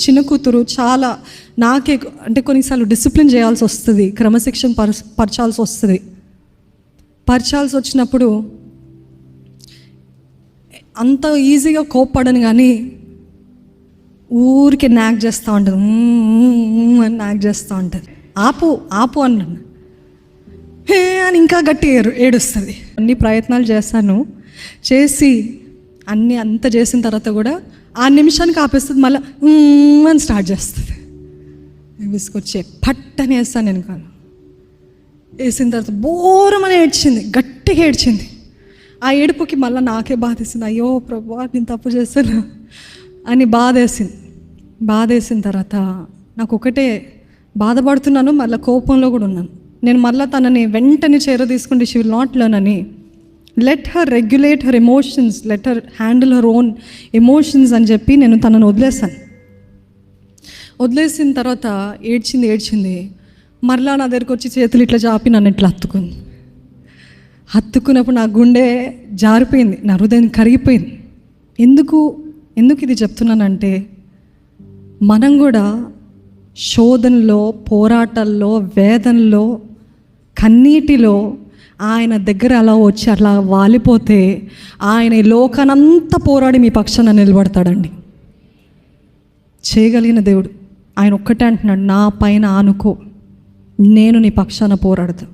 చిన్న కూతురు చాలా నాకే అంటే కొన్నిసార్లు డిసిప్లిన్ చేయాల్సి వస్తుంది, క్రమశిక్షణ పరచాల్సి వచ్చినప్పుడు అంత ఈజీగా కోప్పడను, కానీ ఊరికే నాక్ చేస్తూ ఉంటుంది, అని నాక్ చేస్తూ ఉంటుంది. ఆపు ఆపు అన్నాను, హే అని ఇంకా గట్టి ఏడుస్తుంది. అన్ని ప్రయత్నాలు చేసి అంత చేసిన తర్వాత కూడా ఆ నిమిషానికి ఆపేస్తుంది, మళ్ళీ అని స్టార్ట్ చేస్తుంది. విసుకొచ్చే పట్టని వేస్తాను నేను కాను. వేసిన తర్వాత బోరమని ఏడ్చింది, గట్టిగా ఏడ్చింది. ఆ ఏడుపుకి మళ్ళీ నాకే బాధేసింది, అయ్యో ప్రభా నేను తప్పు చేస్తాను అని బాధేసిన తర్వాత నాకు ఒకటే బాధపడుతున్నాను, మళ్ళీ కోపంలో కూడా ఉన్నాను. నేను మళ్ళీ తనని వెంటనే తీసుకుంటే షీ విల్ నాట్ లెర్న్ అని, let her regulate her emotions, let her handle her own emotions అని చెప్పి నేను తనను వదిలేసిన తర్వాత ఏడ్చింది. మరలా నా దగ్గరికి వచ్చి చేతులు ఇట్లా చాపి నన్ను ఇట్లా హత్తుకున్నప్పుడు నా గుండె జారిపోయింది, నా హృదయం కరిగిపోయింది. ఎందుకు ఇది చెప్తున్నానంటే, మనం కూడా శోధనలో, పోరాటాల్లో, వేదనలో, కన్నీటిలో ఆయన దగ్గర అలా వచ్చి అట్లా వాలిపోతే ఆయన ఈ లోకానంతా పోరాడి మీ పక్షాన నిలబడతాడండి. చేయగలిగిన దేవుడు ఆయన ఒక్కటే అంటున్నాడు, నా పైన ఆనుకో, నేను నీ పక్షాన పోరాడతా.